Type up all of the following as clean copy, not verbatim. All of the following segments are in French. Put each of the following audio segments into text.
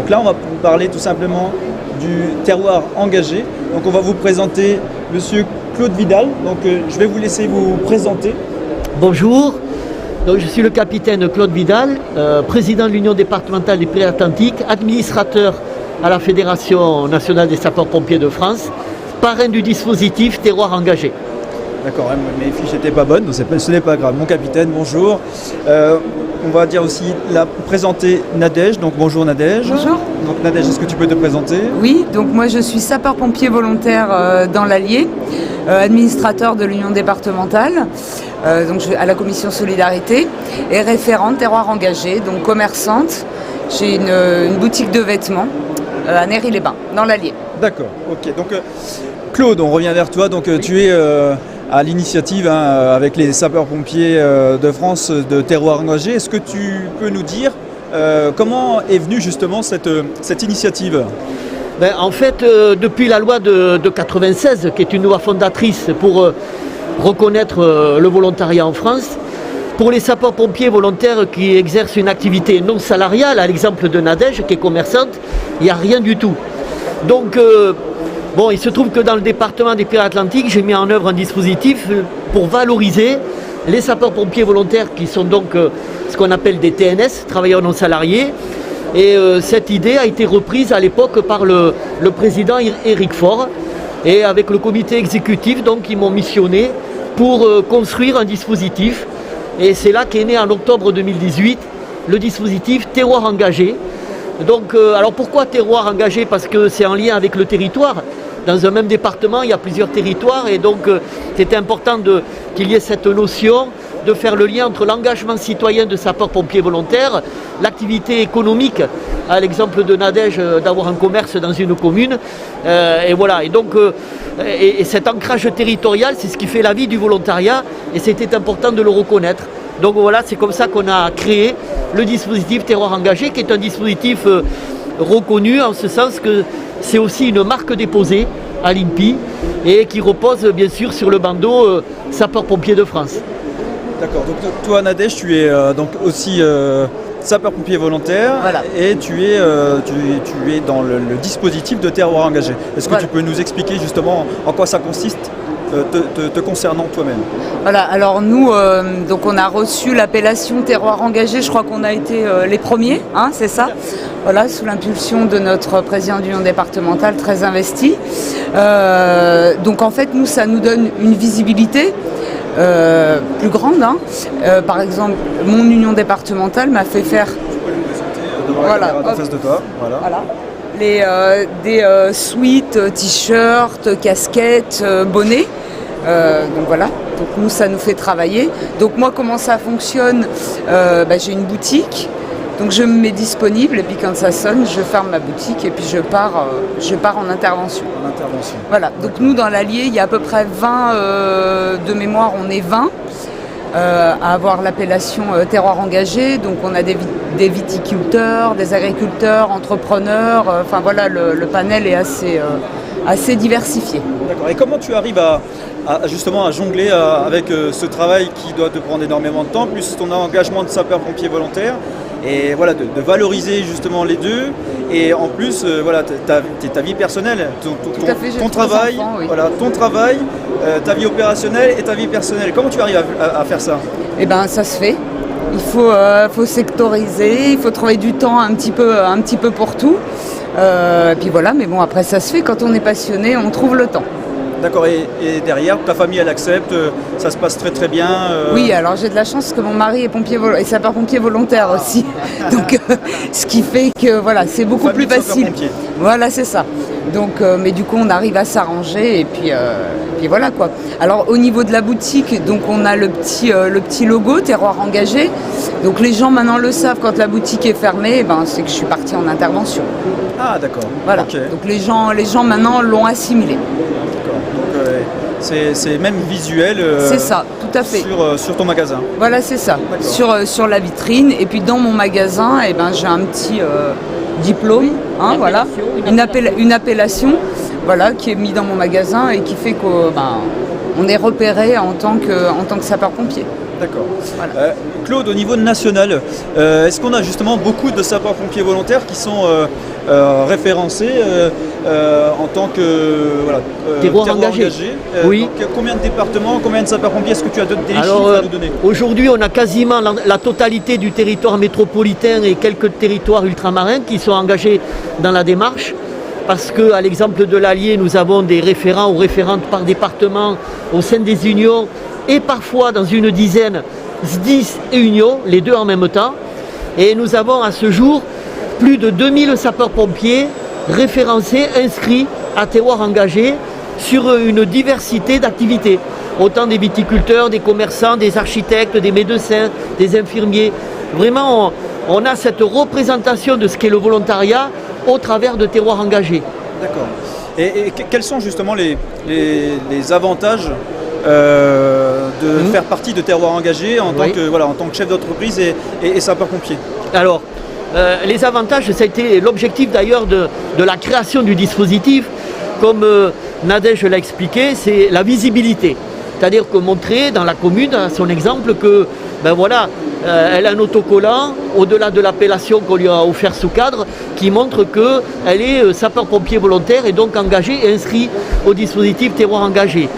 Donc là, on va vous parler tout simplement du terroir engagé. Donc on va vous présenter Monsieur Claude Vidal. Donc je vais vous laisser vous présenter. Bonjour, donc, je suis le capitaine Claude Vidal, président de l'Union départementale des Pyrénées-Atlantiques, administrateur à la Fédération nationale des sapeurs-pompiers de France, parrain du dispositif Terroir engagé. D'accord, mes fiches n'étaient pas bonnes, donc ce n'est pas grave. Mon capitaine, bonjour. On va dire aussi présenter Nadège. Donc bonjour Nadège. Bonjour. Donc Nadège, est-ce que tu peux te présenter? Oui, donc moi je suis sapeur-pompier volontaire dans l'Allier, administrateur de l'Union départementale, donc à la commission solidarité, et référente terroir engagé, donc commerçante. J'ai une boutique de vêtements à Néry-les-Bains, dans l'Allier. D'accord, ok. Donc Claude, on revient vers toi. Donc tu es à l'initiative avec les sapeurs-pompiers de France de terroir engagé. Est-ce que tu peux nous dire comment est venue justement cette initiative? En fait, depuis la loi de 96, qui est une loi fondatrice pour reconnaître le volontariat en France, pour les sapeurs-pompiers volontaires qui exercent une activité non salariale, à l'exemple de Nadège, qui est commerçante, il n'y a rien du tout. Donc, il se trouve que dans le département des Pyrénées-Atlantiques, j'ai mis en œuvre un dispositif pour valoriser les sapeurs-pompiers volontaires qui sont donc ce qu'on appelle des TNS, travailleurs non salariés. Et cette idée a été reprise à l'époque par le président Éric Faure. Et avec le comité exécutif, donc, ils m'ont missionné pour construire un dispositif. Et c'est là qu'est né en octobre 2018 le dispositif Terroir engagé. Donc, alors pourquoi terroir engagé? Parce que c'est en lien avec le territoire. Dans un même département, il y a plusieurs territoires et donc c'était important qu'il y ait cette notion de faire le lien entre l'engagement citoyen de sapeurs-pompiers volontaires, l'activité économique, à l'exemple de Nadège, d'avoir un commerce dans une commune. Et voilà. Et donc, et cet ancrage territorial, c'est ce qui fait la vie du volontariat et c'était important de le reconnaître. Donc voilà, c'est comme ça qu'on a créé le dispositif Terroir engagé, qui est un dispositif reconnu en ce sens que c'est aussi une marque déposée à l'INPI et qui repose bien sûr sur le bandeau sapeurs-pompiers de France. D'accord, donc toi Nadège, tu es donc aussi sapeur-pompier volontaire. Voilà. Et tu es dans le dispositif de terroir engagé. Est-ce que tu peux nous expliquer justement en quoi ça consiste te concernant toi-même? Voilà, alors nous, donc on a reçu l'appellation terroir engagé, je crois qu'on a été les premiers, c'est ça? Voilà, sous l'impulsion de notre président d'union départementale très investi. Donc en fait, nous, ça nous donne une visibilité plus grande. Par exemple, mon union départementale m'a fait faire... Tu peux nous présenter en face de toi. Voilà. Des suites, t-shirts, casquettes, bonnets. Donc voilà, donc nous ça nous fait travailler. Donc moi comment ça fonctionne, j'ai une boutique, donc je me mets disponible et puis quand ça sonne, je ferme ma boutique et puis je pars en intervention. Voilà, donc nous dans l'Allier, il y a à peu près 20 de mémoire, on est 20. À avoir l'appellation terroir engagé, donc on a des viticulteurs, des agriculteurs, entrepreneurs, enfin voilà, le panel est assez diversifié. D'accord, et comment tu arrives justement à jongler avec ce travail qui doit te prendre énormément de temps, plus ton engagement de sapeur-pompier volontaire, et voilà, de valoriser justement les deux, et en plus voilà, ta vie personnelle, ton travail, enfants, oui. Voilà, ton travail, ta vie opérationnelle et ta vie personnelle. Comment tu arrives à faire ça? Eh bien ça se fait. Il faut sectoriser, il faut trouver du temps un petit peu pour tout. Et puis voilà, mais bon après ça se fait, quand on est passionné, on trouve le temps. D'accord, et derrière, ta famille elle accepte, ça se passe très très bien Oui, alors j'ai de la chance que mon mari est sapeur-pompier volontaire aussi. Donc ce qui fait que voilà, c'est beaucoup plus facile. Voilà, c'est ça. Donc, mais du coup on arrive à s'arranger et puis voilà quoi. Alors au niveau de la boutique, donc on a le petit logo terroir engagé. Donc les gens maintenant le savent, quand la boutique est fermée, c'est que je suis partie en intervention. Ah d'accord. Voilà. Okay. Donc les gens maintenant l'ont assimilé. C'est même visuel c'est ça, tout à fait. Sur ton magasin. Voilà, c'est ça, sur la vitrine. Et puis dans mon magasin, j'ai un petit diplôme, voilà, une appellation voilà, qui est mise dans mon magasin et qui fait qu'on est repéré en tant que sapeur-pompier. D'accord. Voilà. Claude, au niveau national, est-ce qu'on a justement beaucoup de sapeurs-pompiers volontaires qui sont référencé en tant que terroir engagé. Oui. Donc, combien de départements, combien de sapeurs-pompiers, est-ce que tu as des chiffres à nous donner? Aujourd'hui, on a quasiment la totalité du territoire métropolitain et quelques territoires ultramarins qui sont engagés dans la démarche. Parce qu'à l'exemple de l'Allier, nous avons des référents ou référentes par département au sein des unions et parfois dans une dizaine, SDIS et unions, les deux en même temps. Et nous avons à ce jour plus de 2000 sapeurs-pompiers référencés, inscrits à terroir engagé sur une diversité d'activités. Autant des viticulteurs, des commerçants, des architectes, des médecins, des infirmiers. Vraiment, on a cette représentation de ce qu'est le volontariat au travers de terroirs engagés. D'accord. Et quels sont justement les avantages de faire partie de terroirs engagés en tant que chef d'entreprise et sapeur-pompier? Alors, les avantages, ça a été l'objectif d'ailleurs de la création du dispositif. Comme Nadège l'a expliqué, c'est la visibilité. C'est-à-dire que montrer dans la commune, à son exemple, que elle a un autocollant, au-delà de l'appellation qu'on lui a offert sous cadre, qui montre qu'elle est sapeur-pompier volontaire et donc engagée et inscrit au dispositif terroir engagé.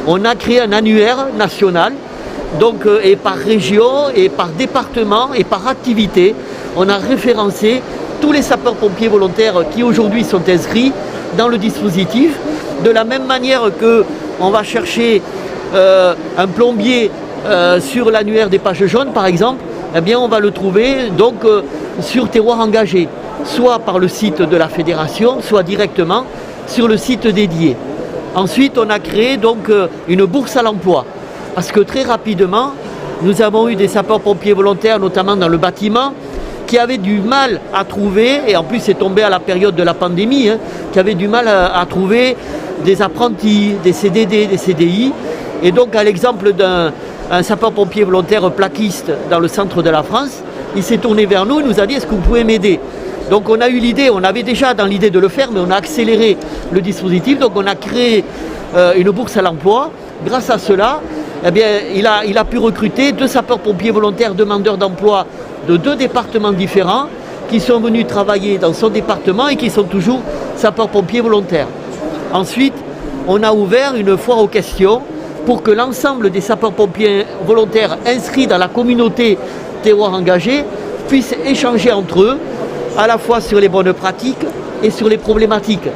On a créé un annuaire national, donc, et par région, et par département, et par activité, on a référencé tous les sapeurs-pompiers volontaires qui aujourd'hui sont inscrits dans le dispositif. De la même manière qu'on va chercher un plombier sur l'annuaire des pages jaunes par exemple, eh bien on va le trouver donc sur terroir engagé, soit par le site de la fédération, soit directement sur le site dédié. Ensuite on a créé donc une bourse à l'emploi, parce que très rapidement nous avons eu des sapeurs-pompiers volontaires, notamment dans le bâtiment, qui avaient du mal à trouver, et en plus c'est tombé à la période de la pandémie, qui avaient du mal à trouver des apprentis, des CDD, des CDI. Et donc à l'exemple d'un sapeur-pompier volontaire plaquiste dans le centre de la France, il s'est tourné vers nous et nous a dit: est-ce que vous pouvez m'aider? Donc on a eu l'idée, on avait déjà dans l'idée de le faire, mais on a accéléré le dispositif. Donc on a créé une bourse à l'emploi. Grâce à cela, eh bien, il a pu recruter 2 sapeurs-pompiers volontaires demandeurs d'emploi de 2 départements différents qui sont venus travailler dans son département et qui sont toujours sapeurs-pompiers volontaires. Ensuite, on a ouvert une foire aux questions pour que l'ensemble des sapeurs-pompiers volontaires inscrits dans la communauté terroir engagé puissent échanger entre eux, à la fois sur les bonnes pratiques et sur les problématiques.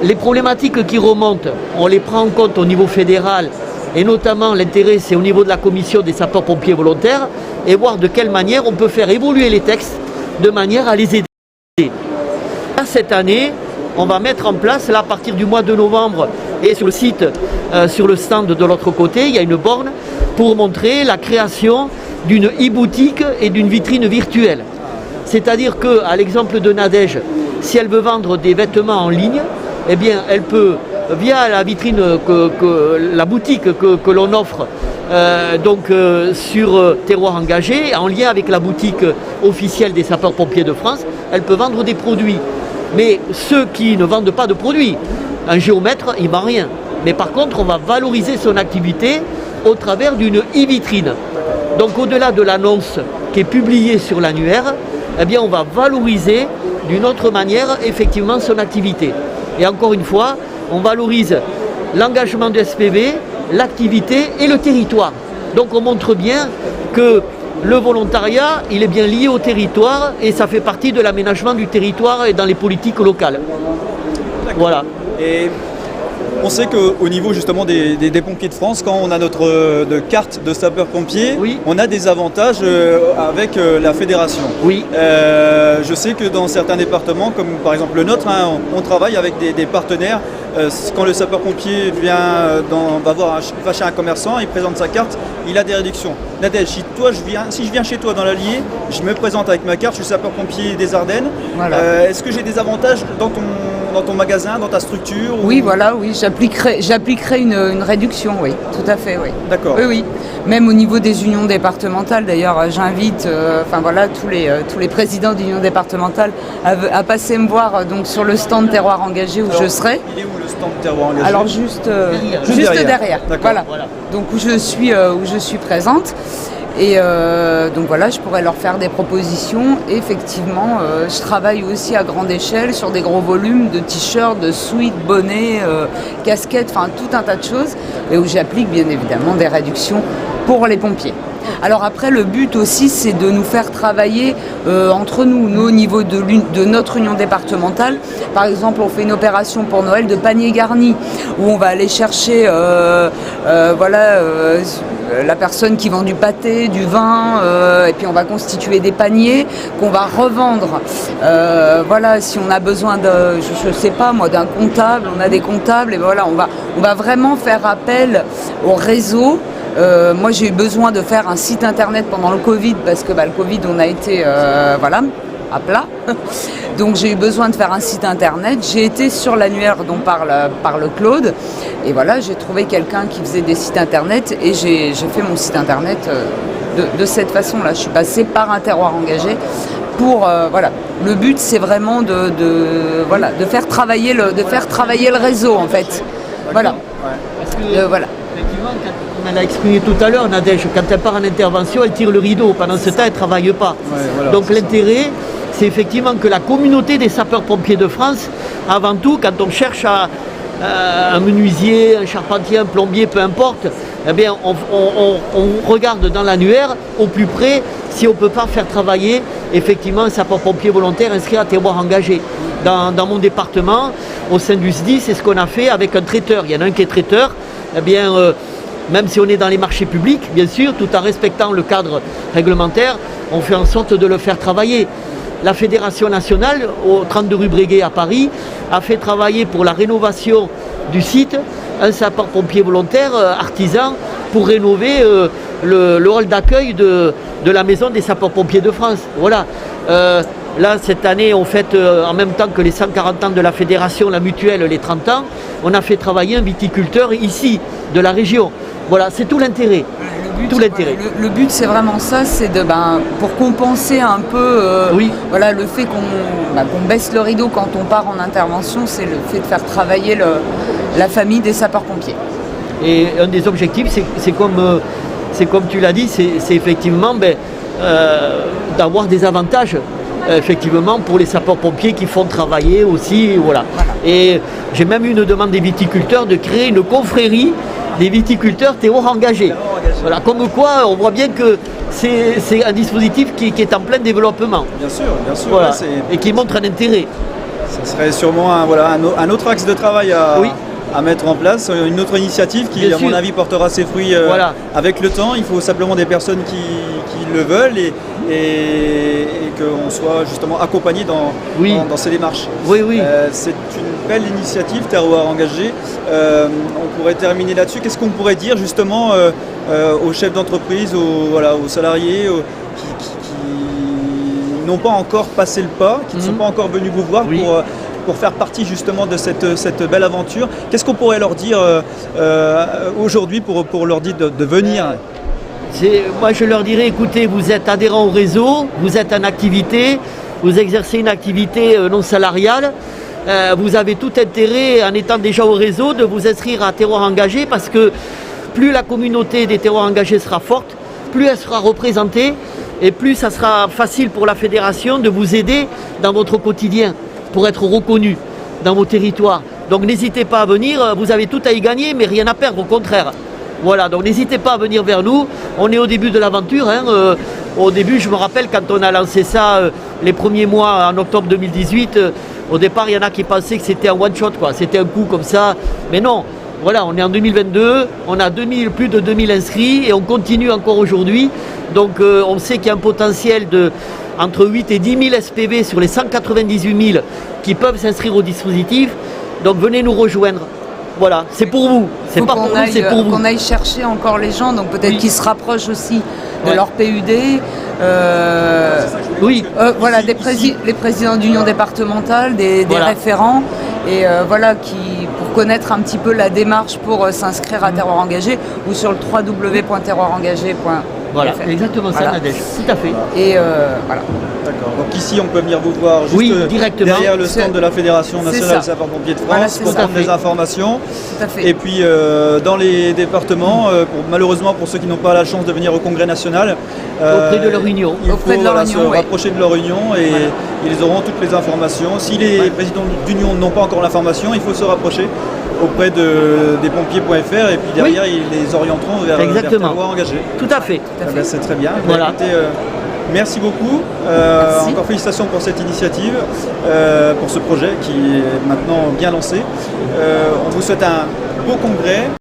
Les problématiques qui remontent, on les prend en compte au niveau fédéral, et notamment l'intérêt c'est au niveau de la commission des sapeurs-pompiers volontaires, et voir de quelle manière on peut faire évoluer les textes de manière à les aider. Cette année, on va mettre en place, là, à partir du mois de novembre, et sur le site, sur le stand de l'autre côté, il y a une borne pour montrer la création d'une e-boutique et d'une vitrine virtuelle. C'est-à-dire qu'à l'exemple de Nadège, si elle veut vendre des vêtements en ligne, eh bien, elle peut, via la vitrine, la boutique que l'on offre sur terroir engagé, en lien avec la boutique officielle des sapeurs-pompiers de France, elle peut vendre des produits. Mais ceux qui ne vendent pas de produits, un géomètre, il ne vend rien. Mais par contre, on va valoriser son activité au travers d'une e-vitrine. Donc au-delà de l'annonce qui est publiée sur l'annuaire, eh bien, on va valoriser d'une autre manière effectivement son activité. Et encore une fois, on valorise l'engagement du SPV, l'activité et le territoire. Donc on montre bien que le volontariat, il est bien lié au territoire et ça fait partie de l'aménagement du territoire et dans les politiques locales. Voilà. Et on sait qu'au niveau justement des pompiers de France, quand on a notre carte de sapeur-pompier, oui, on a des avantages avec la fédération. Oui. Je sais que dans certains départements, comme par exemple le nôtre, on travaille avec des partenaires. Quand le sapeur-pompier va chez un commerçant, il présente sa carte, il a des réductions. Nadège, si je viens chez toi dans l'Allier, je me présente avec ma carte, je suis sapeur-pompier des Ardennes. Voilà. Est-ce que j'ai des avantages dans ton magasin, dans ta structure? Oui, voilà, oui, j'appliquerai une réduction, oui, tout à fait, oui. D'accord. Oui, oui. Même au niveau des unions départementales, d'ailleurs, j'invite tous les présidents d'unions départementales à passer me voir donc, sur le stand terroir engagé où je serai. Il est où le stand terroir engagé? Alors juste derrière. Voilà. Donc où je suis présente. Et donc voilà, je pourrais leur faire des propositions. Et effectivement, je travaille aussi à grande échelle sur des gros volumes de t-shirts, de sweats, bonnets, casquettes, enfin tout un tas de choses. Et où j'applique bien évidemment des réductions pour les pompiers. Alors après, le but aussi, c'est de nous faire travailler entre nous au niveau de notre union départementale. Par exemple, on fait une opération pour Noël de panier garni, où on va aller chercher la personne qui vend du pâté, du vin, et puis on va constituer des paniers qu'on va revendre. Si on a besoin je sais pas moi, d'un comptable, on a des comptables, et voilà, on va vraiment faire appel au réseau. Moi j'ai eu besoin de faire un site internet pendant le Covid parce que le Covid on a été à plat. Donc j'ai eu besoin de faire un site internet. J'ai été sur l'annuaire dont parle Claude et voilà, j'ai trouvé quelqu'un qui faisait des sites internet et j'ai fait mon site internet de cette façon-là. Je suis passée par un terroir engagé pour Le but c'est vraiment de faire travailler le réseau en fait. Voilà. Effectivement, on l'a exprimé tout à l'heure, Nadège, quand elle part en intervention, elle tire le rideau. Pendant ce temps, elle ne travaille pas. Donc l'intérêt, c'est effectivement que la communauté des sapeurs-pompiers de France, avant tout, quand on cherche un menuisier, un charpentier, un plombier, peu importe, eh bien, on regarde dans l'annuaire, au plus près, si on ne peut pas faire travailler effectivement un sapeur-pompier volontaire inscrit à terroir engagé. Dans mon département, au sein du SDI, c'est ce qu'on a fait avec un traiteur. Il y en a un qui est traiteur. Eh bien, même si on est dans les marchés publics, bien sûr, tout en respectant le cadre réglementaire, on fait en sorte de le faire travailler. La Fédération nationale, au 32 rue Breguet à Paris, a fait travailler pour la rénovation du site un sapeur-pompier volontaire artisan pour rénover le hall d'accueil de la maison des sapeurs-pompiers de France. Voilà. Là, cette année, on fête en même temps que les 140 ans de la Fédération, la mutuelle, les 30 ans. On a fait travailler un viticulteur ici, de la région. Voilà, c'est tout l'intérêt. Le but, c'est vraiment ça, c'est pour compenser un peu le fait qu'on baisse le rideau quand on part en intervention, c'est le fait de faire travailler la famille des sapeurs-pompiers. Et un des objectifs, c'est comme tu l'as dit, c'est effectivement d'avoir des avantages. Effectivement pour les sapeurs-pompiers qui font travailler aussi, voilà. Et j'ai même eu une demande des viticulteurs de créer une confrérie des viticulteurs terroir engagés. Voilà, comme quoi on voit bien que c'est un dispositif qui est en plein développement. Bien sûr. Voilà. Et qui montre un intérêt. Ce serait sûrement un autre axe de travail à mettre en place, une autre initiative qui, bien à mon avis, portera ses fruits avec le temps. Il faut simplement des personnes qui le veulent et qu'on soit justement accompagné dans ces démarches. C'est une belle initiative, terroir engagé. On pourrait terminer là-dessus. Qu'est-ce qu'on pourrait dire justement aux chefs d'entreprise, aux salariés qui n'ont pas encore passé le pas, qui ne sont pas encore venus vous voir pour faire partie justement de cette belle aventure? Qu'est-ce qu'on pourrait leur dire aujourd'hui pour leur dire de venir? Moi je leur dirais, écoutez, vous êtes adhérents au réseau, vous êtes en activité, vous exercez une activité non salariale, vous avez tout intérêt, en étant déjà au réseau, de vous inscrire à terroir engagé, parce que plus la communauté des terroirs engagés sera forte, plus elle sera représentée et plus ça sera facile pour la fédération de vous aider dans votre quotidien pour être reconnu dans vos territoires. Donc n'hésitez pas à venir, vous avez tout à y gagner mais rien à perdre, au contraire. Voilà, donc n'hésitez pas à venir vers nous. On est au début de l'aventure. Au début, je me rappelle quand on a lancé ça les premiers mois en octobre 2018, au départ, il y en a qui pensaient que c'était un one-shot, c'était un coup comme ça. Mais non, voilà, on est en 2022, on a plus de 2000 inscrits et on continue encore aujourd'hui. Donc on sait qu'il y a un potentiel entre 8 et 10 000 SPV sur les 198 000 qui peuvent s'inscrire au dispositif. Donc venez nous rejoindre. Voilà, c'est pour vous. C'est pas pour nous, c'est pour vous. Qu'on aille chercher encore les gens, donc peut-être qu'ils se rapprochent aussi de leur PUD. Les présidents d'union départementale, des référents, et pour connaître un petit peu la démarche pour s'inscrire à Terroir Engagé ou sur le www.terroirengagé.fr. Voilà, en fait. exactement ça, Voilà. Nadège. Tout à fait. Et voilà. D'accord. Donc ici, on peut venir vous voir juste Oui, directement. derrière le stand C'est- de la Fédération c'est nationale des ça. sapeurs-pompiers de France Voilà, c'est pour ça. prendre des informations. Tout à fait. Et puis dans les départements, malheureusement pour ceux qui n'ont pas la chance de venir au Congrès national, Auprès de leur union. il Auprès faut de leur voilà, se union, oui. rapprocher de leur union et ils auront toutes les informations. Si les présidents d'union n'ont pas encore l'information, il faut se rapprocher auprès des pompiers.fr et puis derrière ils les orienteront vers Exactement. ta voie engagée. Tout à fait. Ah ben, c'est très bien. Voilà. Écoutez, merci beaucoup. Merci. Encore félicitations pour cette initiative, pour ce projet qui est maintenant bien lancé. On vous souhaite un beau congrès.